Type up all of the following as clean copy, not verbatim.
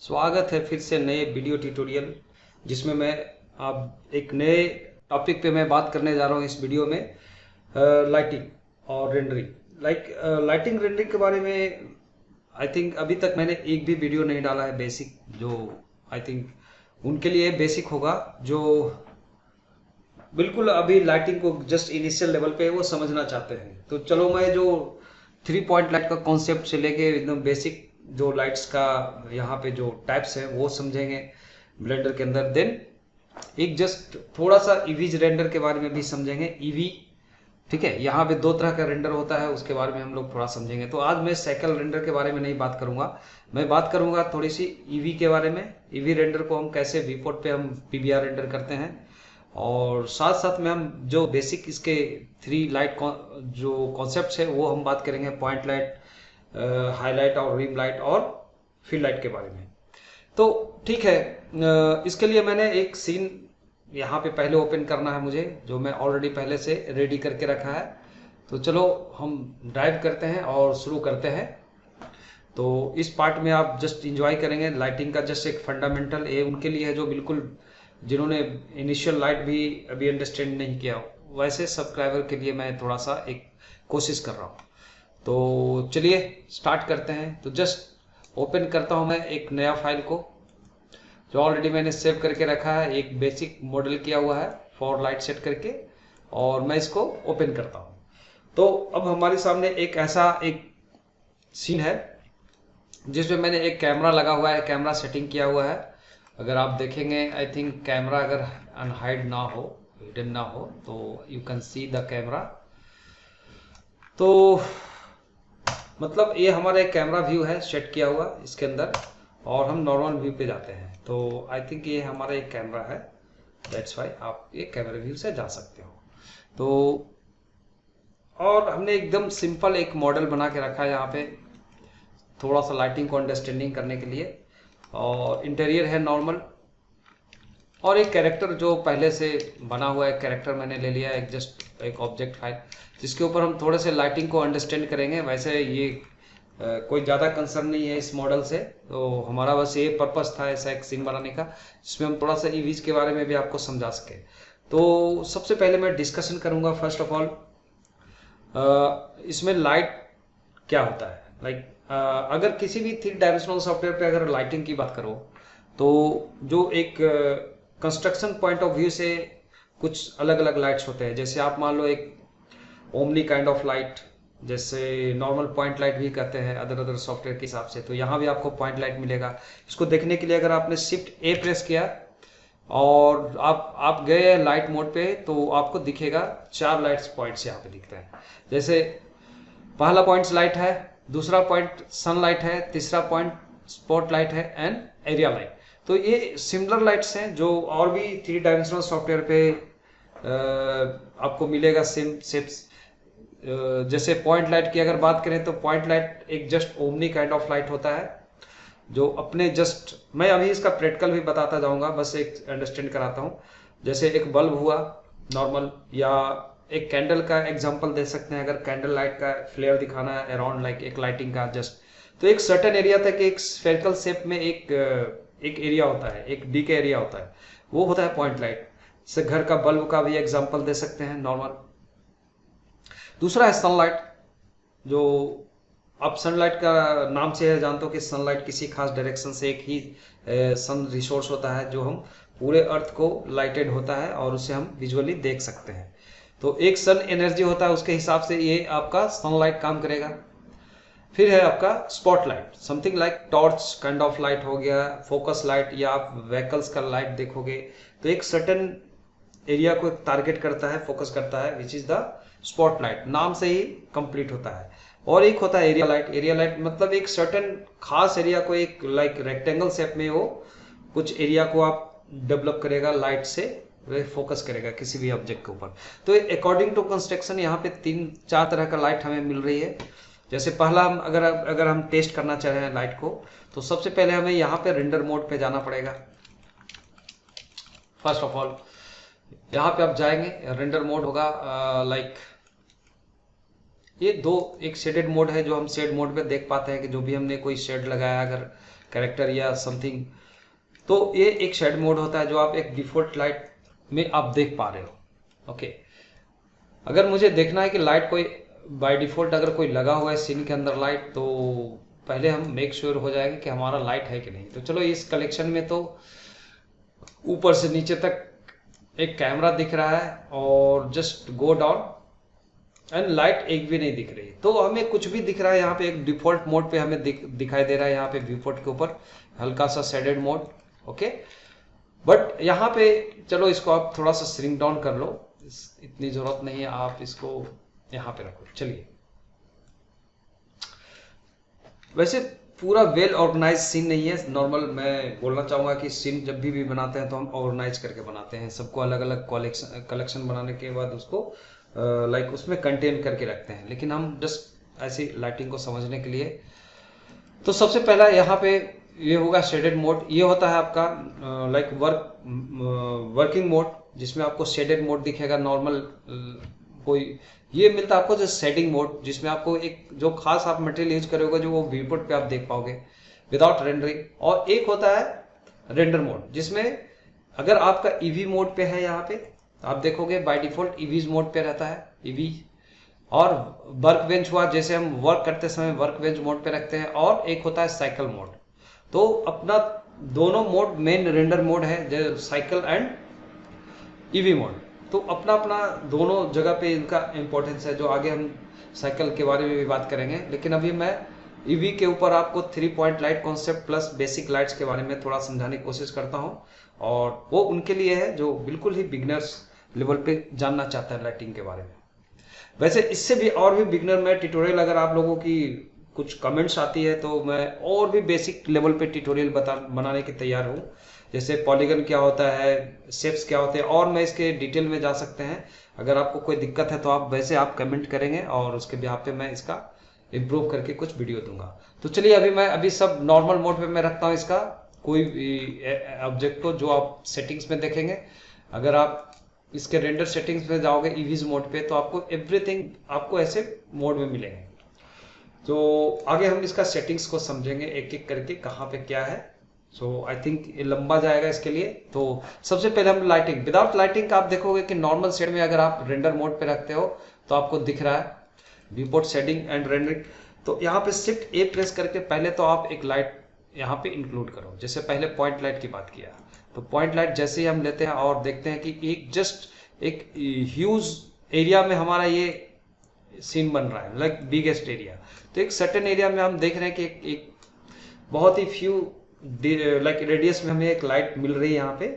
स्वागत है फिर से नए वीडियो ट्यूटोरियल जिसमें मैं आप एक नए टॉपिक पे मैं बात करने जा रहा हूँ। इस वीडियो में लाइटिंग और रेंडरिंग लाइटिंग रेंडरिंग के बारे में आई थिंक अभी तक मैंने एक भी वीडियो नहीं डाला है। बेसिक जो आई थिंक उनके लिए बेसिक होगा जो बिल्कुल अभी लाइटिंग को जस्ट इनिशियल लेवल पे वो समझना चाहते हैं। तो चलो मैं जो 3 पॉइंट लाइट का कॉन्सेप्ट से लेके एकदम बेसिक जो लाइट्स का यहाँ पे जो टाइप्स हैं वो समझेंगे ब्लेंडर के अंदर। देन एक जस्ट थोड़ा सा ईवीज रेंडर के बारे में भी समझेंगे। ईवी ठीक है, यहाँ पे 2 तरह का रेंडर होता है, उसके बारे में हम लोग थोड़ा समझेंगे। तो आज मैं साइकिल रेंडर के बारे में नहीं बात करूंगा, मैं बात करूंगा थोड़ी सी ईवी के बारे में। ईवी रेंडर को हम कैसे वीपोर्ट पे हम पीबीआर रेंडर करते हैं, और साथ साथ में हम जो बेसिक इसके 3 लाइट जो कॉन्सेप्ट्स है वो हम बात करेंगे। पॉइंट लाइट, हाईलाइट और रिम लाइट और फील्ड लाइट के बारे में। तो ठीक है, इसके लिए मैंने एक सीन यहाँ पे पहले ओपन करना है मुझे, जो मैं ऑलरेडी पहले से रेडी करके रखा है। तो चलो हम ड्राइव करते हैं और शुरू करते हैं। तो इस पार्ट में आप जस्ट इंजॉय करेंगे। लाइटिंग का जस्ट एक फंडामेंटल ये उनके लिए है जो बिल्कुल जिन्होंने इनिशियल लाइट भी अभी अंडरस्टैंड नहीं किया, वैसे सब्सक्राइबर के लिए मैं थोड़ा सा एक कोशिश कर रहा हूँ। तो चलिए स्टार्ट करते हैं। तो जस्ट ओपन करता हूँ मैं एक नया फाइल को जो ऑलरेडी मैंने सेव करके रखा है, एक बेसिक मॉडल किया हुआ है फॉर लाइट सेट करके, और मैं इसको ओपन करता हूँ। तो अब हमारे सामने एक ऐसा एक सीन है जिसमें मैंने एक कैमरा लगा हुआ है, कैमरा सेटिंग किया हुआ है। अगर आप देखेंगे आई थिंक कैमरा अगर अनहाइड ना हो, हिडन ना हो, तो you can see the camera. तो मतलब ये हमारा एक कैमरा व्यू है सेट किया हुआ इसके अंदर, और हम नॉर्मल व्यू पे जाते हैं। तो आई थिंक ये हमारा एक कैमरा है, दैट्स वाई आप ये कैमरा व्यू से जा सकते हो। तो और हमने एकदम सिंपल एक मॉडल बना के रखा है यहाँ पे, थोड़ा सा लाइटिंग को अंडरस्टैंडिंग करने के लिए। और इंटीरियर है नॉर्मल, और एक कैरेक्टर जो पहले से बना हुआ है कैरेक्टर मैंने ले लिया है, एक जस्ट एक ऑब्जेक्ट फाइल जिसके ऊपर हम थोड़े से लाइटिंग को अंडरस्टैंड करेंगे। वैसे ये कोई ज़्यादा कंसर्न नहीं है इस मॉडल से, तो हमारा बस ये पर्पस था ऐसा एक सीन बनाने का जिसमें हम थोड़ा सा ईवीज के बारे में भी आपको समझा सके। तो सबसे पहले मैं डिस्कशन करूंगा फर्स्ट ऑफ ऑल इसमें लाइट क्या होता है। अगर किसी भी 3 डायमेंशनल सॉफ्टवेयर पे अगर लाइटिंग की बात करो, तो जो एक कंस्ट्रक्शन पॉइंट ऑफ व्यू से कुछ अलग अलग लाइट्स होते हैं। जैसे आप मान लो एक ओमनी काइंड ऑफ लाइट, जैसे नॉर्मल पॉइंट लाइट भी कहते हैं अदर सॉफ्टवेयर के हिसाब से, तो यहाँ भी आपको पॉइंट लाइट मिलेगा। इसको देखने के लिए अगर आपने शिफ्ट ए प्रेस किया और आप गए लाइट मोड पे, तो आपको दिखेगा 4 लाइट्स पॉइंट्स यहाँ पे दिखते हैं। जैसे पहला पॉइंट लाइट है, दूसरा पॉइंट सनलाइट है, तीसरा पॉइंट स्पॉट लाइट है एंड एरिया लाइट। तो ये सिमिलर लाइट्स हैं जो और भी 3 डायमेंशनल सॉफ्टवेयर पे आपको मिलेगा सेम शेप्स। जैसे पॉइंट लाइट की अगर बात करें, तो पॉइंट लाइट एक just omni kind of light होता है जो अपने जस्ट, मैं अभी इसका प्रैक्टिकल भी बताता जाऊंगा, बस एक अंडरस्टैंड कराता हूँ। जैसे एक बल्ब हुआ नॉर्मल, या एक कैंडल का एग्जांपल दे सकते हैं। अगर कैंडल लाइट का फ्लेयर दिखाना है अराउंड लाइक एक लाइटिंग का जस्ट, तो एक सर्टेन एरिया तक एक स्फेरिकल शेप में एक एरिया होता है, एक डी का एरिया होता है, वो होता है पॉइंट लाइट। से घर का बल्ब का भी एग्जांपल दे सकते हैं नॉर्मल। दूसरा है सनलाइट, जो आप सनलाइट का नाम से है जानते हो कि सनलाइट किसी खास डायरेक्शन से एक ही सन रिसोर्स होता है जो हम पूरे अर्थ को लाइटेड होता है और उसे हम विजुअली देख सकते हैं। तो एक सन एनर्जी होता है, उसके हिसाब से ये आपका सनलाइट काम करेगा। फिर है आपका spotlight, something like torch kind of light हो गया, फोकस लाइट, या आप व्हीकल्स का लाइट देखोगे तो एक सर्टेन एरिया को टारगेट करता है, फोकस करता है, विच इज द स्पॉटलाइट, नाम से ही कंप्लीट होता है। और एक होता है एरिया लाइट। एरिया लाइट मतलब एक सर्टेन खास एरिया को एक लाइक रेक्टेंगल शेप में वो कुछ एरिया को आप डेवलप करेगा, लाइट से फोकस करेगा किसी भी ऑब्जेक्ट के ऊपर। तो अकॉर्डिंग टू कंस्ट्रक्शन यहाँ पे 3-4 तरह का लाइट हमें मिल रही है। जैसे पहला हम अगर हम टेस्ट करना चाह रहे हैं लाइट को, तो सबसे पहले हमें यहाँ पे रेंडर मोड पे जाना पड़ेगा। फर्स्ट ऑफ ऑल यहाँ पे आप जाएंगे, रेंडर मोड होगा लाइक ये एक शेडेड मोड है जो हम शेड मोड पे देख पाते हैं कि जो भी हमने कोई शेड लगाया, अगर कैरेक्टर या समथिंग। तो ये एक शेड मोड होता है जो आप एक डिफॉल्ट लाइट में आप देख पा रहे हो। ओके, अगर मुझे देखना है कि लाइट कोई बाय डिफॉल्ट अगर कोई लगा हुआ है सीन के अंदर लाइट, तो पहले हम मेक श्योर हो जाएगा कि हमारा लाइट है कि नहीं। तो चलो इस कलेक्शन में तो ऊपर से नीचे तक एक कैमरा दिख रहा है और just go down and light एक भी नहीं दिख रही। तो हमें कुछ भी दिख रहा है यहाँ पे, एक डिफॉल्ट मोड पे हमें दिखाई दे रहा है यहाँ पे व्यूपोर्ट के ऊपर हल्का सा शेडेड मोड। ओके, बट यहाँ पे चलो इसको आप थोड़ा सा श्रिंक डाउन कर लो, इतनी जरूरत नहीं है, आप इसको यहाँ पे रखो। चलिए, वैसे पूरा वेल ऑर्गेनाइज सीन नहीं है, नॉर्मल मैं बोलना चाहूँगा कि सीन जब भी बनाते हैं तो हम ऑर्गेनाइज करके बनाते हैं, सबको अलग अलग कलेक्शन बनाने के बाद उसको लाइक उसमें कंटेन करके रखते हैं, लेकिन हम जस्ट ऐसी लाइटिंग को समझने के लिए। तो सबसे पहला यहाँ पे ये होगा शेडेड मोड। ये होता है आपका लाइक वर्किंग मोड, जिसमें आपको शेडेड मोड दिखेगा नॉर्मल कोई। ये मिलता है आपको जो शेडिंग मोड, जिसमें आपको एक जो खास आप मटेरियल यूज करोगे जो वो व्यूपोर्ट पे आप देख पाओगे विदाउट रेंडरिंग। और एक होता है रेंडर मोड, जिसमें अगर आपका ईवी मोड पे है, यहाँ पे आप देखोगे बाय डिफॉल्ट ईवीज मोड पे रहता है ईवी। और वर्क बेंच हुआ, जैसे हम वर्क करते समय वर्क बेंच मोड पे रखते हैं। और एक होता है साइकिल मोड। तो अपना दोनों मोड मेन रेंडर मोड है, जो साइकिल एंड ईवी मोड। तो अपना अपना दोनों जगह पे इनका इंपॉर्टेंस है, जो आगे हम साइकिल के बारे में भी बात करेंगे। लेकिन अभी मैं ईवी के ऊपर आपको 3 point light concept plus basic lights के बारे में थोड़ा समझाने की कोशिश करता हूँ, और वो उनके लिए है जो बिल्कुल ही बिगनर्स लेवल पे जानना चाहता है लाइटिंग के बारे में। वैसे इससे भी और भी बिगनर में ट्यूटोरियल, अगर आप लोगों की कुछ कमेंट्स आती है तो मैं और भी बेसिक लेवल पे ट्यूटोरियल बनाने के तैयार हूँ। जैसे पॉलीगन क्या होता है, शेप्स क्या होते हैं, और मैं इसके डिटेल में जा सकते हैं। अगर आपको कोई दिक्कत है तो आप वैसे आप कमेंट करेंगे और उसके बिहाफ पे मैं इसका इम्प्रूव करके कुछ वीडियो दूंगा। तो चलिए, अभी सब नॉर्मल मोड पे मैं रखता हूँ इसका कोई ऑब्जेक्ट को, जो आप सेटिंग्स में देखेंगे। अगर आप इसके रेंडर सेटिंग्स में जाओगे ईवीज मोड पे, तो आपको एवरीथिंग आपको ऐसे मोड में मिलेंगे। तो आगे हम इसका सेटिंग्स को समझेंगे एक एक करके कहाँ पे क्या है। सो आई थिंक ये लंबा जाएगा इसके लिए। तो सबसे पहले हम लाइटिंग, विदाउट लाइटिंग का आप देखोगे कि नॉर्मल शेड में अगर आप रेंडर मोड पे रखते हो तो आपको दिख रहा है व्यूपोर्ट शेडिंग एंड रेंडरिंग। तो यहाँ पे शिफ्ट ए प्रेस करके पहले तो आप एक लाइट यहाँ पे इंक्लूड करो। जैसे पहले पॉइंट लाइट की बात किया, तो पॉइंट लाइट जैसे ही हम लेते हैं और देखते हैं कि एक जस्ट एक ह्यूज एरिया में हमारा ये सीन बन रहा है, लाइक बिगेस्ट एरिया। तो एक सर्टेन एरिया में हम देख रहे हैं कि एक बहुत ही फ्यू लाइक रेडियस में हमें एक लाइट मिल रही है यहाँ पे।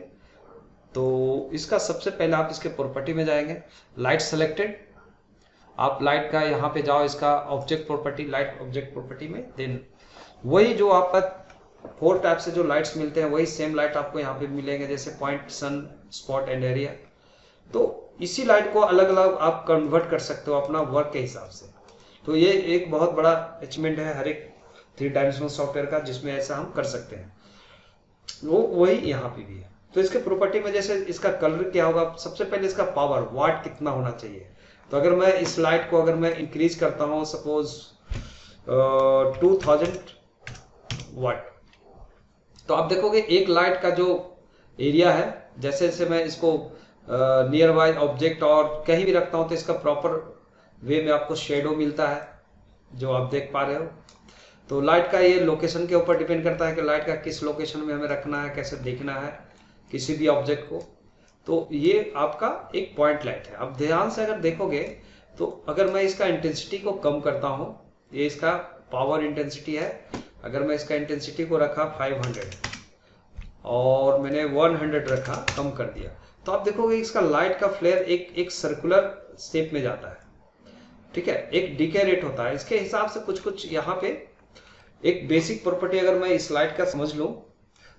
तो इसका सबसे पहले आप इसके प्रॉपर्टी में जाएंगे, लाइट सेलेक्टेड, आप लाइट का यहाँ पे जाओ, इसका object property, light object property में। देन वही जो आपका 4 टाइप से जो लाइट्स मिलते हैं वही सेम लाइट आपको यहाँ पे मिलेंगे, जैसे point, sun, spot and area. तो इसी लाइट को अलग अलग आप कन्वर्ट कर सकते हो अपना वर्क के हिसाब से। तो ये एक बहुत बड़ा अचीवमेंट है हर एक 3 डायमेंशनल सॉफ्टवेयर का, जिसमें ऐसा हम कर सकते हैं। वो वही यहाँ पे भी है। तो इसके प्रॉपर्टी में जैसे इसका कलर क्या होगा, सबसे पहले इसका पावर वाट कितना होना चाहिए। तो अगर मैं इस लाइट को अगर मैं इंक्रीज करता हूँ सपोज 2000 वाट, तो आप देखोगे एक लाइट का जो एरिया है, जैसे जैसे मैं इसको नियर बाय ऑब्जेक्ट और कहीं भी रखता हूं तो इसका प्रॉपर वे में आपको शेडो मिलता है, जो आप देख पा रहे हो। तो लाइट का ये लोकेशन के ऊपर डिपेंड करता है कि लाइट का किस लोकेशन में हमें रखना है, कैसे देखना है किसी भी ऑब्जेक्ट को। तो ये आपका एक पॉइंट लाइट है। अब ध्यान से अगर देखोगे तो अगर मैं इसका इंटेंसिटी को कम करता हूँ, ये इसका पावर इंटेंसिटी है, अगर मैं इसका इंटेंसिटी को रखा 500 और मैंने 100 रखा, कम कर दिया, तो आप देखोगे इसका लाइट का फ्लेयर एक सर्कुलर शेप में जाता है। ठीक है, एक डीके रेट होता है। इसके हिसाब से कुछ कुछ यहाँ पे एक बेसिक प्रॉपर्टी अगर मैं इस लाइट का समझ लूं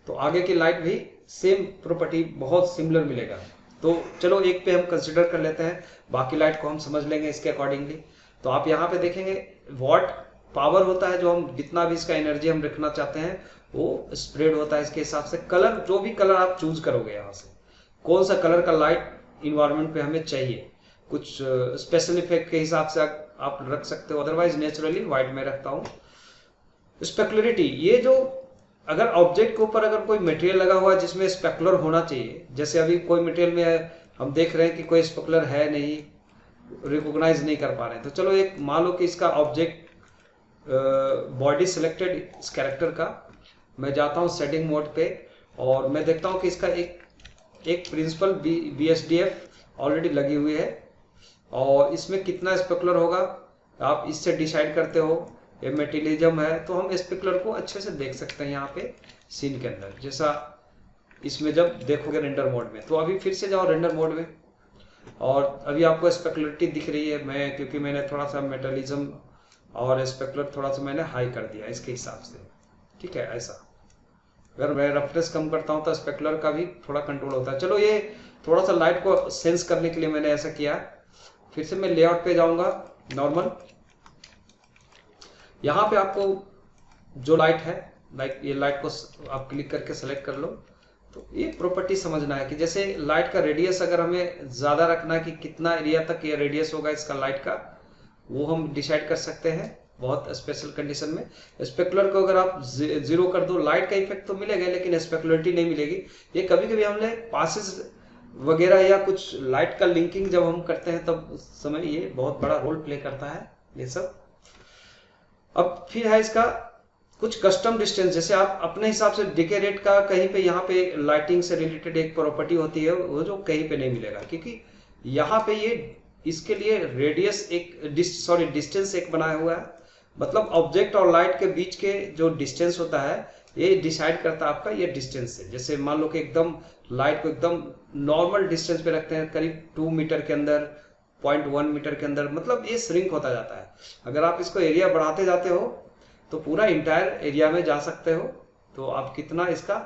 तो आगे की लाइट भी सेम प्रॉपर्टी बहुत सिमिलर मिलेगा। तो चलो एक पे हम कंसिडर कर लेते हैं, बाकी लाइट को हम समझ लेंगे इसके अकॉर्डिंगली। तो आप यहाँ पे देखेंगे वॉट पावर होता है, जो हम जितना भी इसका एनर्जी हम रखना चाहते हैं वो स्प्रेड होता है इसके हिसाब से। कलर, जो भी कलर आप चूज करोगे, यहाँ से कौन सा कलर का लाइट इन्वायरमेंट पे हमें चाहिए, कुछ स्पेशल इफेक्ट के हिसाब से आप रख सकते हो, अदरवाइज नेचुरली व्हाइट में रखता हूँ। स्पेकुलरिटी, ये जो अगर ऑब्जेक्ट के ऊपर अगर कोई मटेरियल लगा हुआ है जिसमें स्पेकुलर होना चाहिए, जैसे अभी कोई मटेरियल में हम देख रहे हैं कि कोई स्पेकुलर है नहीं, रिकॉग्नाइज नहीं कर पा रहे हैं, तो चलो एक मान लो कि इसका ऑब्जेक्ट बॉडी सिलेक्टेड इस कैरेक्टर का, मैं जाता हूँ सेटिंग मोड पे और मैं देखता हूँ कि इसका एक प्रिंसिपल BSDF ऑलरेडी लगी हुई है और इसमें कितना स्पेकुलर होगा आप इससे डिसाइड करते हो। ये मेटेरियलिज्म है तो हम स्पेकुलर को अच्छे से देख सकते हैं यहाँ पे सीन के अंदर, जैसा इसमें जब देखोगे रेंडर मोड में। तो अभी फिर से जाओ रेंडर मोड में और अभी आपको स्पेकुलरिटी दिख रही है, मैं क्योंकि मैंने थोड़ा सा मेटेरियलिज्म और स्पेकुलर थोड़ा सा मैंने हाई कर दिया इसके हिसाब से, ठीक है। ऐसा अगर मैं रफनेस कम करता हूं तो स्पेकुलर का भी थोड़ा कंट्रोल होता है। चलो ये थोड़ा सा लाइट को सेंस करने के लिए मैंने ऐसा किया। फिर से मैं लेआउट पे जाऊंगा, नॉर्मल, यहाँ पे आपको जो लाइट है, लाइक ये लाइट को आप क्लिक करके सेलेक्ट कर लो। तो ये प्रॉपर्टी समझना है कि जैसे लाइट का रेडियस अगर हमें ज्यादा रखना है कि कितना एरिया तक ये रेडियस होगा इसका लाइट का, वो हम डिसाइड कर सकते हैं बहुत स्पेशल कंडीशन में। स्पेकुलर को अगर आप 0 कर दो, लाइट का इफेक्ट तो मिलेगा लेकिन स्पेकुलरिटी नहीं मिलेगी। ये कभी कभी हमने पासेस वगैरह या कुछ लाइट का लिंकिंग जब हम करते हैं तब उस समय ये बहुत बड़ा रोल प्ले करता है ये सब। अब फिर है इसका कुछ कस्टम डिस्टेंस, जैसे आप अपने हिसाब से डिके रेट का कहीं पे, यहाँ पे लाइटिंग से रिलेटेड एक प्रॉपर्टी होती है वो जो कहीं पे नहीं मिलेगा, क्योंकि यहाँ पे ये इसके लिए रेडियस डिस्टेंस एक बनाया हुआ है। मतलब ऑब्जेक्ट और लाइट के बीच के जो डिस्टेंस होता है ये डिसाइड करता है आपका ये डिस्टेंस से। जैसे मान लो कि एकदम लाइट को एकदम नॉर्मल डिस्टेंस पे रखते हैं करीब 2 मीटर के अंदर, 0.1 मीटर के अंदर, मतलब ये श्रिंक होता जाता है। अगर आप इसको एरिया बढ़ाते जाते हो तो पूरा इंटायर एरिया में जा सकते हो। तो आप कितना इसका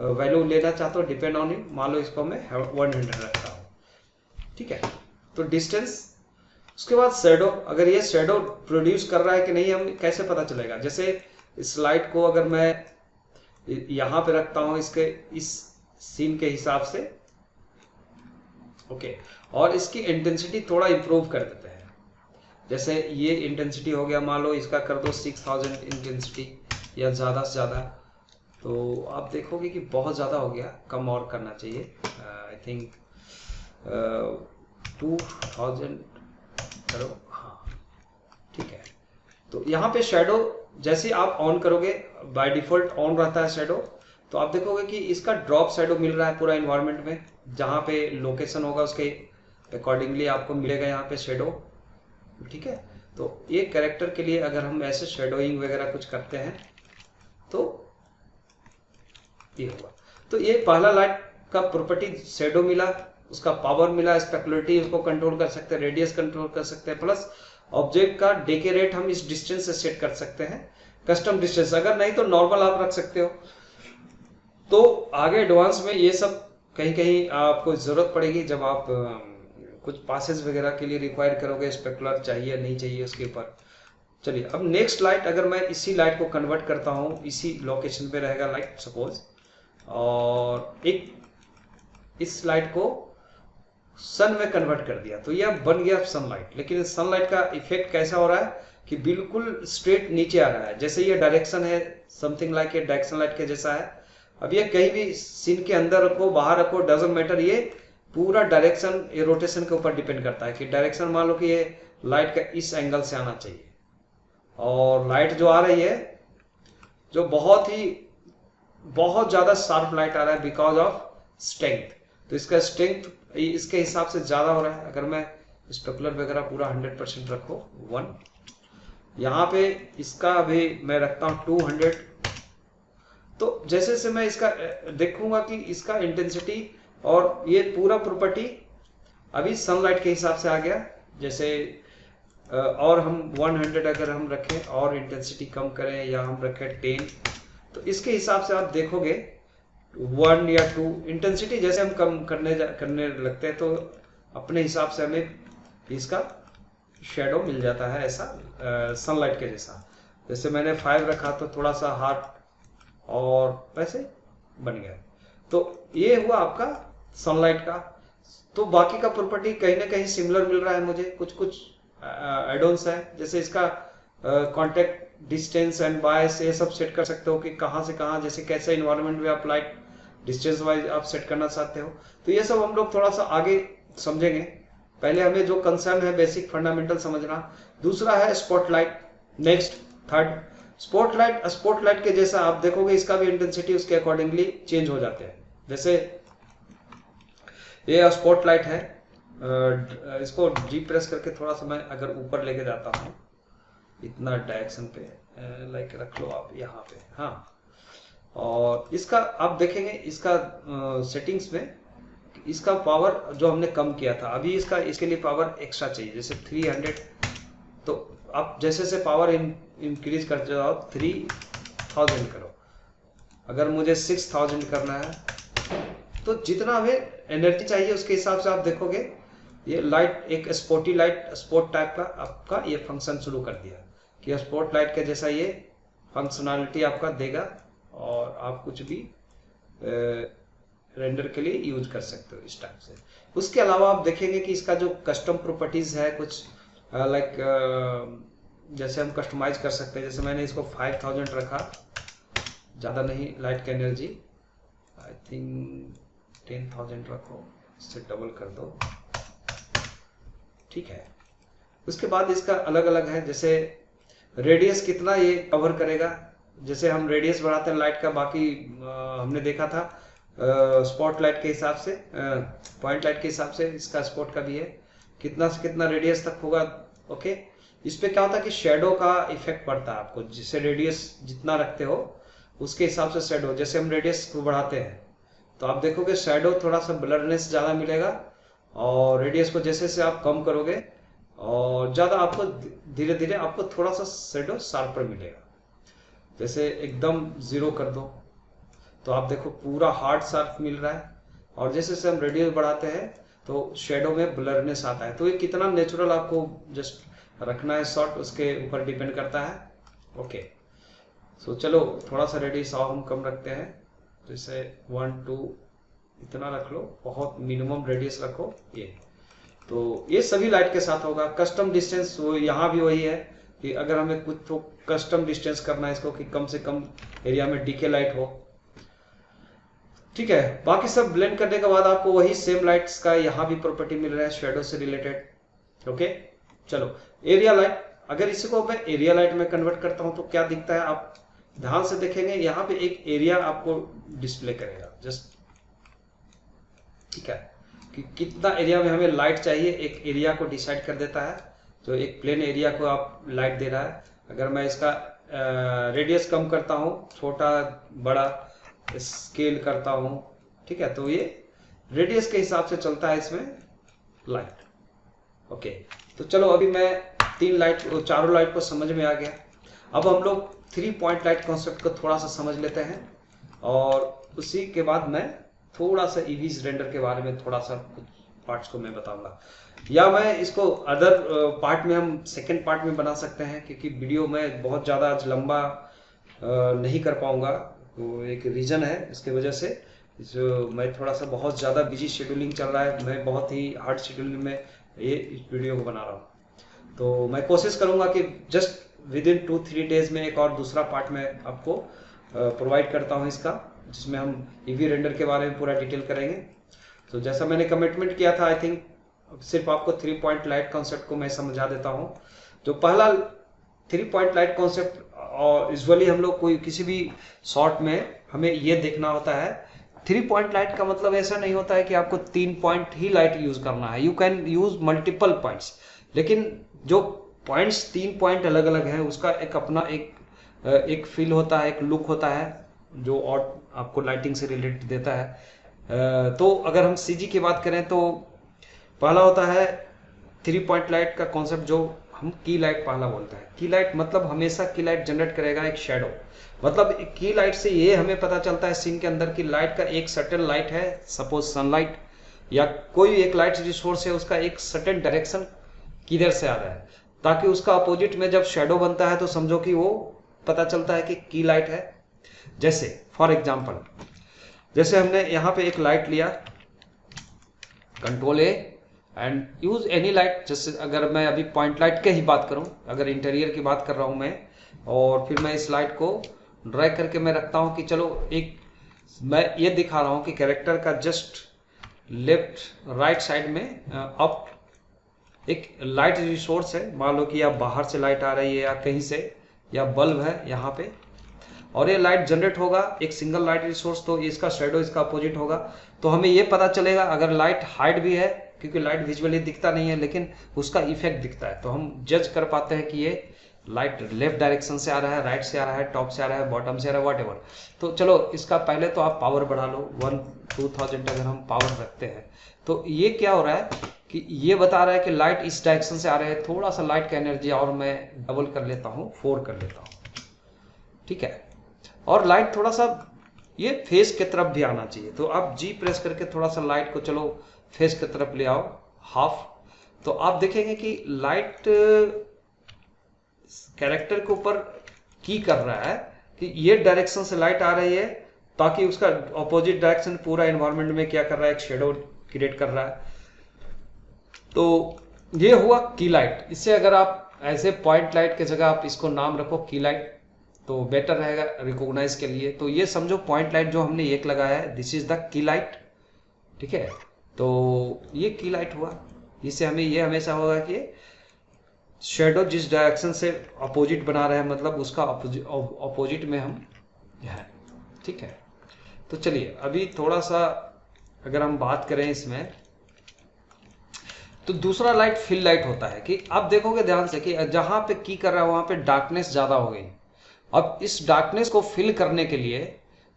वैल्यू लेना चाहते हो डिपेंड ऑन इट। मान लो इसको मैं 100 रखता हूँ, ठीक है। तो डिस्टेंस, उसके बाद शेडो, अगर ये शेडो प्रोड्यूस कर रहा है कि नहीं हम कैसे पता चलेगा। जैसे इस लाइट को अगर मैं यहां पे रखता हूं इसके इस सीन के हिसाब से, ओके, और इसकी इंटेंसिटी थोड़ा इंप्रूव कर देते हैं। जैसे ये इंटेंसिटी हो गया, मान लो इसका कर दो 6000 इंटेंसिटी या ज़्यादा से ज़्यादा, तो आप देखोगे कि बहुत ज़्यादा हो गया, कम और करना चाहिए। आई थिंक 2000 करो, हाँ ठीक है। तो यहाँ पे शेडो जैसे आप ऑन करोगे, बाय डिफॉल्ट ऑन रहता है शेडो, तो आप देखोगे कि इसका ड्रॉप शेडो मिल रहा है पूरा इन्वायरमेंट में। जहाँ पे लोकेशन होगा उसके अकॉर्डिंगली आपको मिलेगा यहाँ पे शेडो, ठीक है। तो ये कैरेक्टर के लिए अगर हम ऐसे शेडोइंग वगैरह कुछ करते हैं तो ये होगा। तो ये पहला लाइट का प्रॉपर्टी शेडो मिला, उसका पावर मिला, स्पेकुलरिटी उसको कंट्रोल कर सकते हैं, रेडियस कंट्रोल कर सकते हैं, प्लस ऑब्जेक्ट का डेके रेट हम इस डिस्टेंस से सेट कर सकते हैं, कस्टम डिस्टेंस। अगर नहीं तो नॉर्मल आप रख सकते हो। तो आगे एडवांस में ये सब कहीं कहीं आपको जरूरत पड़ेगी जब आप कुछ पासेस वगैरह के लिए रिक्वायर करोगे, स्पेकुलर चाहिए नहीं चाहिए उसके ऊपर। चलिए अब नेक्स्ट लाइट, अगर मैं इसी लाइट को कन्वर्ट करता हूँ, इसी लोकेशन पे रहेगा लाइट सपोज, और एक इस लाइट को सन में कन्वर्ट कर दिया, तो यह बन गया सनलाइट। लेकिन सनलाइट का इफेक्ट कैसा हो रहा है कि बिल्कुल स्ट्रेट नीचे आ रहा है। जैसे ये डायरेक्शन है समथिंग लाइक ये डायरेक्शन लाइट के जैसा है। अब ये कहीं भी सीन के अंदर रखो बाहर रखो डजंट मैटर, ये पूरा डायरेक्शन ये रोटेशन के ऊपर डिपेंड करता है कि डायरेक्शन मान लो कि ये लाइट का इस एंगल से आना चाहिए, और लाइट जो आ रही है जो बहुत ज्यादा शार्प लाइट आ रहा है बिकॉज ऑफ स्ट्रेंथ, तो इसका स्ट्रेंथ इसके हिसाब से ज्यादा हो रहा है। अगर मैं स्पेकुलर वगैरह पूरा 100% रखो 1, यहाँ पे इसका अभी मैं रखता हूँ 200, तो जैसे से मैं इसका देखूंगा कि इसका इंटेंसिटी और ये पूरा प्रॉपर्टी अभी सनलाइट के हिसाब से आ गया। जैसे और हम 100 अगर हम रखें और इंटेंसिटी कम करें या हम रखें 10, तो इसके हिसाब से आप देखोगे 1 या 2 इंटेंसिटी जैसे हम कम करने लगते हैं तो अपने हिसाब से हमें इसका शेडो मिल जाता है ऐसा सनलाइट के जैसा। जैसे मैंने 5 रखा तो थोड़ा सा हार्ट और वैसे बन गया। तो ये हुआ आपका सनलाइट का। तो बाकी का प्रॉपर्टी कहीं ना कहीं सिमिलर मिल रहा है मुझे, कुछ एडोन्स है। जैसे इसका कांटेक्ट डिस्टेंस एंड बायस ये सब सेट कर सकते हो कि कहाँ से कहाँ, जैसे कैसे इन्वायरमेंट में आप लाइट डिस्टेंस वाइज आप सेट करना चाहते हो। तो ये सब हम लोग थोड़ा सा आगे समझेंगे। पहले हमें जो कंसर्न है बेसिक फंडामेंटल समझना। दूसरा है spotlight. Next third spotlight. Spotlight के जैसा आप देखोगे इसका भी इंटेंसिटी उसके अकॉर्डिंगली चेंज हो जाते हैं। जैसे ये स्पॉटलाइट है, इसको जी प्रेस करके थोड़ा सा मैं अगर ऊपर लेके जाता हूँ इतना डायरेक्शन पे, लाइक रख लो आप यहाँ पे, हाँ। और इसका आप देखेंगे इसका सेटिंग्स में इसका पावर जो हमने कम किया था, अभी इसके लिए पावर एक्स्ट्रा चाहिए, जैसे 300। तो आप जैसे से पावर इंक्रीज करते जाओ 3000 करो। अगर मुझे 6000 करना है तो जितना हमें एनर्जी चाहिए उसके हिसाब से आप देखोगे ये लाइट एक स्पॉटी लाइट स्पॉट टाइप का आपका ये फंक्शन शुरू कर दिया कि स्पॉट लाइट के जैसा ये फंक्शनलिटी आपका देगा और आप कुछ भी रेंडर के लिए यूज कर सकते हो इस टाइप से। उसके अलावा आप देखेंगे कि इसका जो कस्टम प्रॉपर्टीज है कुछ लाइक जैसे हम कस्टमाइज कर सकते हैं। जैसे मैंने इसको 5000 रखा, ज़्यादा नहीं लाइट का एनर्जी, आई थिंक 10,000 रखो, इससे डबल कर दो, ठीक है। उसके बाद इसका अलग अलग है, जैसे रेडियस कितना ये कवर करेगा। जैसे हम रेडियस बढ़ाते हैं लाइट का, बाकी हमने देखा था स्पॉट लाइट के हिसाब से, पॉइंट लाइट के हिसाब से इसका स्पॉट का भी है, कितना से कितना रेडियस तक होगा। ओके, इस पे क्या होता है कि शेडो का इफेक्ट पड़ता है आपको, जिससे रेडियस जितना रखते हो उसके हिसाब से शेडो। जैसे हम रेडियस को बढ़ाते हैं तो आप देखोगे शेडो थोड़ा सा ब्लरनेस ज़्यादा मिलेगा, और रेडियस को जैसे से आप कम करोगे और ज़्यादा आपको धीरे धीरे आपको थोड़ा सा शेडो शार्पर मिलेगा। जैसे एकदम 0 कर दो तो आप देखो पूरा हार्ड शार्प मिल रहा है, और जैसे से हम रेडियस बढ़ाते हैं तो शेडो में ब्लरनेस आता है। तो ये कितना नेचुरल आपको जस्ट रखना है शॉट, उसके ऊपर डिपेंड करता है। ओके, सो चलो थोड़ा सा रेडियस और हम कम रखते हैं, जैसे 1 2 इतना रख लो, बहुत मिनिमम रेडियस रखो ये। तो ये सभी लाइट के साथ होगा। कस्टम डिस्टेंस वो यहाँ भी वही है कि अगर हमें कुछ तो कस्टम डिस्टेंस करना है इसको कि कम से कम एरिया में डीके लाइट हो, ठीक है। बाकी सब ब्लेंड करने के बाद आपको वही सेम लाइट्स का यहाँ भी प्रॉपर्टी मिल रहा है शेडो से रिलेटेड। ओके, चलो एरिया लाइट। अगर इसको मैं एरिया लाइट में कन्वर्ट करता हूँ तो क्या दिखता है, आप ध्यान से देखेंगे यहाँ पे एक एरिया आपको डिस्प्ले करेगा जस्ट, ठीक है, कि कितना एरिया में हमें लाइट चाहिए, एक एरिया को डिसाइड कर देता है। तो एक प्लेन एरिया को आप लाइट दे रहा है। अगर मैं इसका रेडियस कम करता हूँ, छोटा बड़ा स्केल करता हूँ, ठीक है, तो ये रेडियस के हिसाब से चलता है इसमें लाइट। ओके, तो चलो अभी मैं चारों लाइट को समझ में आ गया। अब हम लोग 3 पॉइंट लाइट कॉन्सेप्ट को थोड़ा सा समझ लेते हैं, और उसी के बाद मैं थोड़ा सा ईवीज रेंडर के बारे में थोड़ा सा कुछ पार्ट्स को मैं बताऊंगा, या मैं इसको अदर पार्ट में हम सेकंड पार्ट में बना सकते हैं, क्योंकि वीडियो में बहुत ज़्यादा आज लंबा नहीं कर पाऊंगा। तो एक रीज़न है इसके वजह से, जो मैं थोड़ा सा बहुत ज़्यादा बिजी शेड्यूलिंग चल रहा है, मैं बहुत ही हार्ड शेड्यूलिंग में ये इस वीडियो को बना रहा हूँ। तो मैं कोशिश करूँगा कि जस्ट विद इन 2-3 डेज में एक और दूसरा पार्ट में आपको प्रोवाइड करता हूँ इसका, जिसमें हम ईवी रेंडर के बारे में पूरा डिटेल करेंगे। तो जैसा मैंने कमिटमेंट किया था, आई थिंक सिर्फ आपको 3 पॉइंट लाइट कॉन्सेप्ट को मैं समझा देता हूँ। जो पहला 3 पॉइंट लाइट कॉन्सेप्ट, और यूजुअली हम लोग कोई किसी भी शॉट में हमें ये देखना होता है, 3 पॉइंट लाइट का मतलब ऐसा नहीं होता है कि आपको 3 पॉइंट ही लाइट यूज करना है, you can use multiple points. लेकिन जो पॉइंट्स 3 पॉइंट अलग अलग है उसका एक अपना एक फील होता है, एक लुक होता है, जो और आपको लाइटिंग से रिलेटेड देता है। तो अगर हम सीजी की बात करें तो पहला होता है 3 पॉइंट लाइट का कॉन्सेप्ट, जो हम की लाइट पहला बोलते हैं। की लाइट मतलब हमेशा की लाइट जनरेट करेगा एक शेडो। मतलब की लाइट से ये हमें पता चलता है सीन के अंदर कि लाइट का एक सर्टेन लाइट है, सपोज सनलाइट या कोई एक लाइट रिसोर्स है, उसका एक सर्टेन डायरेक्शन किधर से आ रहा है, ताकि उसका अपोजिट में जब शेडो बनता है तो समझो कि वो पता चलता है कि की लाइट है। जैसे फॉर एग्जाम्पल, जैसे हमने यहाँ पे एक लाइट लिया, control A and use any light. जैसे अगर मैं अभी पॉइंट लाइट के ही बात करूं, अगर इंटीरियर की बात कर रहा हूं मैं, और फिर मैं इस लाइट को ड्रैग करके मैं रखता हूँ कि चलो एक मैं ये दिखा रहा हूँ कि कैरेक्टर का जस्ट लेफ्ट राइट साइड में अप एक लाइट रिसोर्स है। मान लो कि या बाहर से लाइट आ रही है या कहीं से, या बल्ब है यहाँ पे, और ये लाइट जनरेट होगा एक सिंगल लाइट रिसोर्स, तो इसका शेडो इसका अपोजिट होगा। तो हमें ये पता चलेगा अगर लाइट हाइड भी है, क्योंकि लाइट विजुअली दिखता नहीं है लेकिन उसका इफेक्ट दिखता है, तो हम जज कर पाते हैं कि ये लाइट लेफ्ट डायरेक्शन से आ रहा है, राइट से आ रहा है, टॉप से आ रहा है, बॉटम से आ रहा है, व्हाटएवर। तो चलो इसका पहले तो आप पावर बढ़ा लो 1-2000 अगर हम पावर रखते हैं, तो ये क्या हो रहा है कि ये बता रहा है कि लाइट इस डायरेक्शन से आ रहा है। थोड़ा सा लाइट का एनर्जी और मैं डबल कर लेता हूँ, 4 कर लेता हूँ, ठीक है। और लाइट थोड़ा सा ये फेस की तरफ भी आना चाहिए, तो आप जी प्रेस करके थोड़ा सा लाइट को चलो फेस की तरफ ले आओ हाफ, तो आप देखेंगे कि लाइट कैरेक्टर के ऊपर की कर रहा है कि ये डायरेक्शन से लाइट आ रही है, ताकि उसका ऑपोजिट डायरेक्शन पूरा एनवायरनमेंट में क्या कर रहा है, एक शेडो क्रिएट कर रहा है। तो ये हुआ की लाइट। इससे अगर आप ऐसे पॉइंट लाइट के जगह आप इसको नाम रखो की लाइट, तो बेटर रहेगा रिकॉग्नाइज के लिए। तो ये समझो पॉइंट लाइट जो हमने एक लगाया है, this is the key light, ठीक है। तो ये की लाइट हुआ, इससे हमें ये हमेशा होगा कि शेडो जिस डायरेक्शन से अपोजिट बना रहे हैं, मतलब उसका अपोजिट में हम है, ठीक है। तो चलिए अभी थोड़ा सा अगर हम बात करें इसमें, तो दूसरा लाइट फिल लाइट होता है कि आप देखोगे ध्यान से कि जहां पे की कर रहा है वहां पे डार्कनेस ज्यादा हो गई। अब इस डार्कनेस को फिल करने के लिए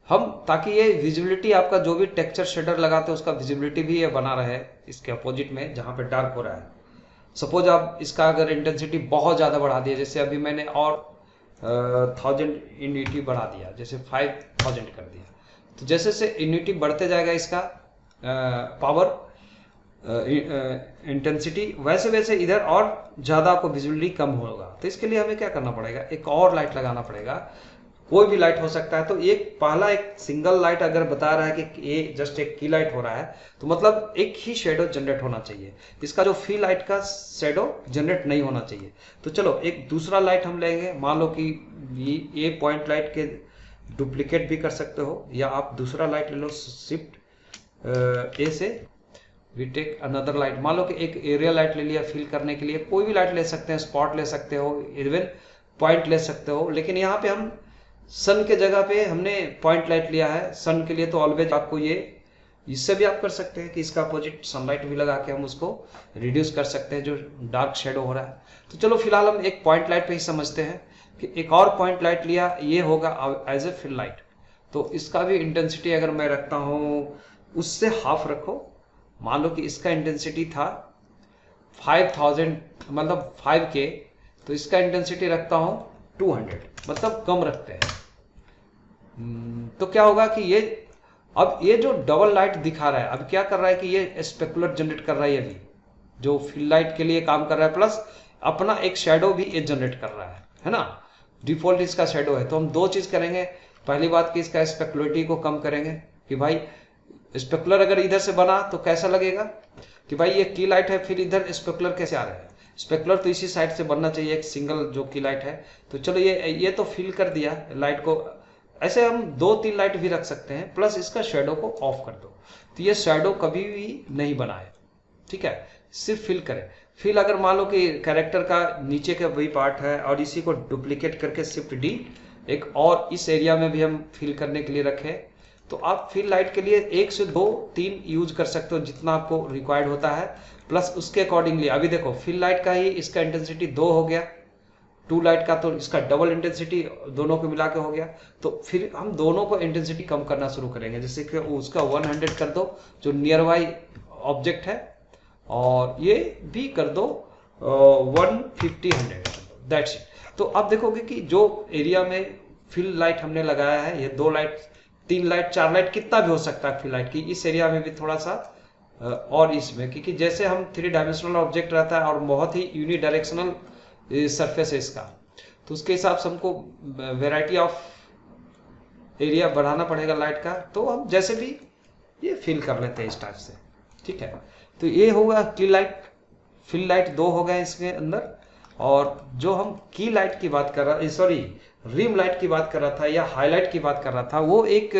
हम, ताकि ये विजिबिलिटी आपका जो भी टेक्सचर शेडर लगाते हैं उसका विजिबिलिटी भी ये बना रहे इसके अपोजिट में जहां पे डार्क हो रहा है। सपोज आप इसका अगर इंटेंसिटी बहुत ज़्यादा बढ़ा दिया, जैसे अभी मैंने और 1000 यूनिटी बढ़ा दिया, जैसे 5000 कर दिया, तो जैसे से यूनिटी बढ़ते जाएगा इसका पावर इंटेंसिटी, वैसे वैसे इधर और ज़्यादा आपको विजिबिलिटी कम होगा। तो इसके लिए हमें क्या करना पड़ेगा, एक और लाइट लगाना पड़ेगा। कोई भी लाइट हो सकता है। तो एक पहला एक सिंगल लाइट अगर बता रहा है कि ये जस्ट एक की लाइट हो रहा है, तो मतलब एक ही शेडो जनरेट होना चाहिए, इसका जो फी लाइट का शेडो जनरेट नहीं होना चाहिए। तो चलो एक दूसरा लाइट हम लेंगे, मान लो कि ये पॉइंट लाइट के डुप्लीकेट भी कर सकते हो, या आप दूसरा लाइट ले लो, शिफ्ट ए से वी टेक अनदर लाइट। मान लो कि एक एरिया लाइट ले लिया फिल करने के लिए, कोई भी लाइट ले सकते हैं, स्पॉट ले सकते हो, इवन पॉइंट ले सकते हो, लेकिन यहाँ पे हम सन के जगह पे हमने पॉइंट लाइट लिया है। सन के लिए तो ऑलवेज आपको ये, इससे भी आप कर सकते हैं कि इसका अपोजिट सनलाइट भी लगा के हम उसको रिड्यूस कर सकते हैं जो डार्क शेडो हो रहा है। तो चलो फिलहाल हम एक पॉइंट लाइट पे ही समझते हैं कि एक और पॉइंट लाइट लिया, ये होगा एज ए फिल लाइट। तो इसका भी इंटेंसिटी अगर मैं रखता हूँ उससे हाफ रखो, मान लो कि इसका इंटेंसिटी था 5000 मतलब 5K, तो इसका इंटेंसिटी रखता हूँ 200, मतलब कम रखते हैं। तो क्या होगा कि ये अब ये जो डबल लाइट दिखा रहा है, अब क्या कर रहा है कि ये स्पेकुलर जनरेट कर रहा है, ये भी जो फिल लाइट के लिए काम कर रहा है, प्लस अपना एक शेडो भी ये जनरेट कर रहा है ना। डिफॉल्ट इसका शेडो है। तो हम दो चीज करेंगे, पहली बात कि इसका स्पेकुलरिटी को कम करेंगे कि भाई स्पेकुलर अगर इधर से बना तो कैसा लगेगा कि भाई ये की लाइट है, फिर इधर स्पेकुलर कैसे आ रहा है। स्पेकुलर तो इसी साइड से बनना चाहिए, एक सिंगल जो की लाइट है। तो चलो ये तो फिल कर दिया लाइट को। ऐसे हम 2-3 लाइट भी रख सकते हैं, प्लस इसका शेडो को ऑफ कर दो, तो ये शेडो कभी भी नहीं बनाए, ठीक है, सिर्फ फिल करें। फिल अगर मान लो कि कैरेक्टर का नीचे का वही पार्ट है और इसी को डुप्लीकेट करके शिफ्ट डी एक और इस एरिया में भी हम फिल करने के लिए रखें, तो आप फिल लाइट के लिए 1 से 2-3 यूज कर सकते हो जितना आपको रिक्वायर्ड होता है, प्लस उसके अकॉर्डिंगली। अभी देखो फिल लाइट का ही इसका इंटेंसिटी 2 हो गया, 2 लाइट का तो इसका डबल इंटेंसिटी दोनों को मिला के हो गया। तो फिर हम दोनों को इंटेंसिटी कम करना शुरू करेंगे, जैसे कि उसका 100 कर दो जो नियर बाई ऑब्जेक्ट है, और ये भी कर दो 150-100 दैट्स इट। तो आप देखोगे कि जो एरिया में फिल लाइट हमने लगाया है, ये 2 लाइट 3 लाइट 4 लाइट कितना भी हो सकता है फिल लाइट की, इस एरिया में भी थोड़ा सा और इसमें, क्योंकि जैसे हम 3 डायमेंशनल ऑब्जेक्ट रहता है और बहुत ही यूनिडायरेक्शनल सरफेस है इसका, तो उसके हिसाब से हमको वैरायटी ऑफ एरिया बढ़ाना पड़ेगा लाइट का। तो हम जैसे भी ये फिल कर लेते हैं इस टाइप से, ठीक है। तो ये होगा की लाइट, फिल लाइट 2 हो गए इसके अंदर। और जो हम की लाइट की बात कर रहा, सॉरी रिम लाइट की बात कर रहा था या हाईलाइट की बात कर रहा था, वो एक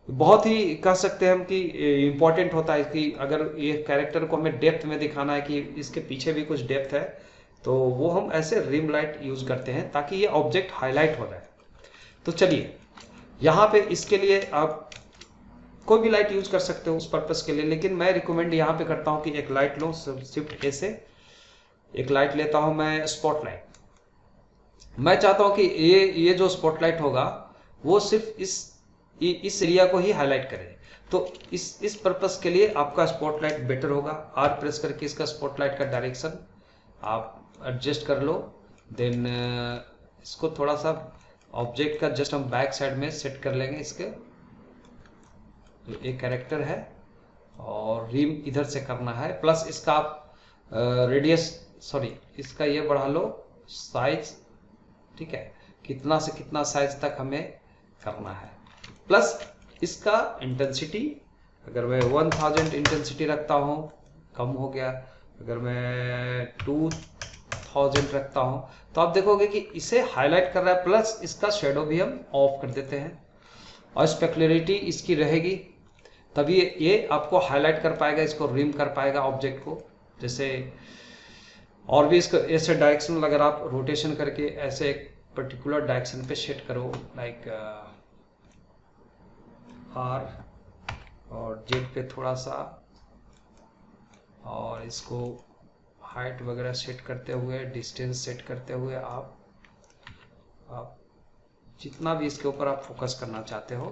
बहुत ही कह सकते हैं हम कि इम्पोर्टेंट होता है कि अगर ये कैरेक्टर को हमें डेप्थ में दिखाना है कि इसके पीछे भी कुछ डेप्थ है, तो वो हम ऐसे रिम लाइट यूज करते हैं ताकि ये ऑब्जेक्ट हाईलाइट हो जाए। तो चलिए यहाँ पे इसके लिए आप कोई भी लाइट यूज कर सकते हो उस पर्पस के लिए, लेकिन मैं रिकमेंड यहाँ पे करता हूँ कि एक लाइट लो, शिफ्ट ए से एक लाइट लेता हूँ मैं, स्पॉटलाइट। मैं चाहता हूँ कि ये जो स्पॉटलाइट होगा वो सिर्फ इस एरिया को ही हाईलाइट करे। तो इस पर्पस के लिए आपका स्पॉटलाइट बेटर होगा। आर प्रेस करके इसका स्पॉटलाइट का डायरेक्शन आप एडजस्ट कर लो। देन इसको थोड़ा सा ऑब्जेक्ट का जस्ट हम बैक साइड में सेट कर लेंगे। इसके जो एक कैरेक्टर है और रिम इधर से करना है, प्लस इसका आप रेडियस, सॉरी इसका ये बढ़ा लो साइज, ठीक है, कितना से कितना साइज तक हमें करना है। प्लस इसका इंटेंसिटी, अगर मैं 1000 इंटेंसिटी रखता हूँ कम हो गया, अगर मैं 2000 रखता हूँ तो आप देखोगे कि इसे हाईलाइट कर रहा है। प्लस इसका शेडो भी हम ऑफ कर देते हैं और स्पेक्युलरिटी इसकी रहेगी, तभी ये आपको हाईलाइट कर पाएगा, इसको रिम कर पाएगा ऑब्जेक्ट को। जैसे और भी इसको ऐसे डायरेक्शन अगर आप रोटेशन करके ऐसे एक पर्टिकुलर डायरेक्शन पे सेट करो, लाइक आर और जेड पे थोड़ा सा, और इसको हाइट वगैरह सेट करते हुए, डिस्टेंस सेट करते हुए आप जितना भी इसके ऊपर आप फोकस करना चाहते हो,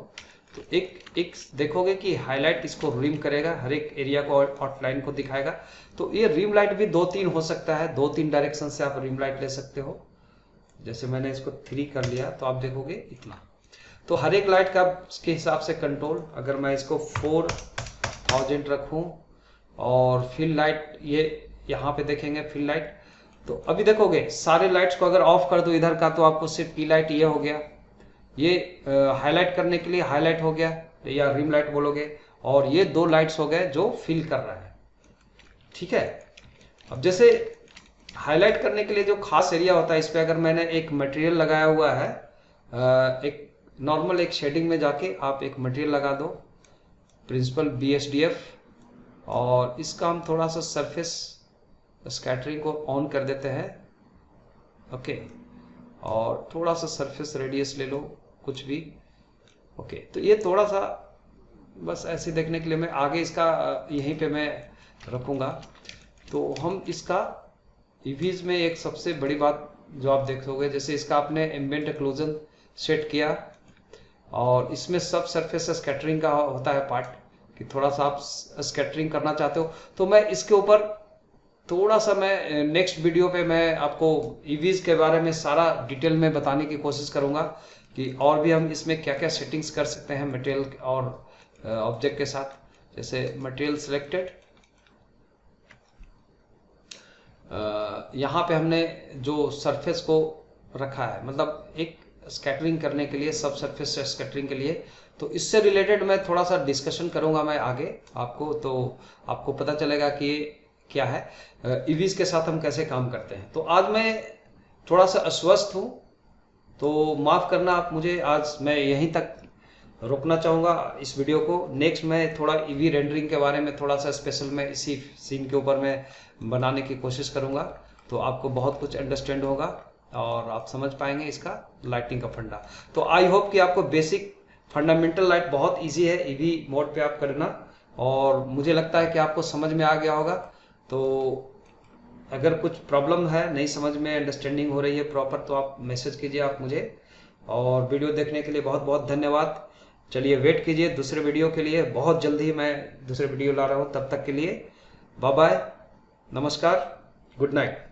तो एक देखोगे कि हाईलाइट इसको रिम करेगा, हर एक एरिया को आउटलाइन को दिखाएगा। तो ये रिम लाइट भी 2-3 हो सकता है, 2-3 डायरेक्शन से आप रिम लाइट ले सकते हो। जैसे मैंने इसको 3 कर लिया तो आप देखोगे इतना। तो हर एक लाइट का इसके हिसाब से कंट्रोल, अगर मैं इसको 4000 रखूं और फिल लाइट ये यहाँ पे देखेंगे फिल लाइट, तो अभी देखोगे सारे लाइट्स को अगर ऑफ कर दो इधर का, तो आपको सिर्फ पी लाइट ये हो गया, ये हाईलाइट करने के लिए हाईलाइट हो गया या रिम लाइट बोलोगे, और ये 2 लाइट्स हो गए जो फिल कर रहा है, ठीक है। अब जैसे हाईलाइट करने के लिए जो खास एरिया होता है, इस पे अगर मैंने एक मटेरियल लगाया हुआ है, एक नॉर्मल एक शेडिंग में जाके आप एक मटेरियल लगा दो, प्रिंसिपल BSDF, और इसका हम थोड़ा सा सरफेस स्कैटरिंग को ऑन कर देते हैं, ओके, और थोड़ा सा सरफेस रेडियस ले लो कुछ भी, ओके। तो ये थोड़ा सा बस ऐसे देखने के लिए मैं आगे इसका यहीं पे मैं रखूंगा। तो हम इसका ईवीज में एक सबसे बड़ी बात जो आप देखोगे, जैसे इसका आपने एम्बिएंट एक्लूजन सेट किया और इसमें सब सरफेस स्कैटरिंग का होता है पार्ट, कि थोड़ा सा आप स्कैटरिंग करना चाहते हो, तो मैं इसके ऊपर थोड़ा सा मैं नेक्स्ट वीडियो पे मैं आपको ईवीज के बारे में सारा डिटेल में बताने की कोशिश करूंगा कि और भी हम इसमें क्या क्या सेटिंग्स कर सकते हैं मटेरियल और ऑब्जेक्ट के साथ। जैसे मटेरियल सिलेक्टेड, यहाँ पे हमने जो सरफेस को रखा है, मतलब एक स्कैटरिंग करने के लिए, सब सरफेस स्कैटरिंग के लिए, तो इससे रिलेटेड मैं थोड़ा सा डिस्कशन करूंगा मैं आगे आपको, तो आपको पता चलेगा कि क्या है ईवीज के साथ हम कैसे काम करते हैं। तो आज मैं थोड़ा सा अस्वस्थ हूँ, तो माफ करना आप मुझे, आज मैं यहीं तक रोकना चाहूँगा इस वीडियो को। नेक्स्ट मैं थोड़ा ईवी रेंडरिंग के बारे में थोड़ा सा स्पेशल मैं इसी सीन के ऊपर मैं बनाने की कोशिश करूँगा, तो आपको बहुत कुछ अंडरस्टैंड होगा और आप समझ पाएंगे इसका लाइटिंग का फंडा। तो आई होप कि आपको बेसिक फंडामेंटल लाइट बहुत ईजी है ईवी मोड पे आप करना, और मुझे लगता है कि आपको समझ में आ गया होगा। तो अगर कुछ प्रॉब्लम है, नहीं समझ में अंडरस्टैंडिंग हो रही है प्रॉपर, तो आप मैसेज कीजिए आप मुझे। और वीडियो देखने के लिए बहुत बहुत धन्यवाद। चलिए वेट कीजिए दूसरे वीडियो के लिए, बहुत जल्द ही मैं दूसरे वीडियो ला रहा हूँ। तब तक के लिए बाय बाय, नमस्कार, गुड नाइट।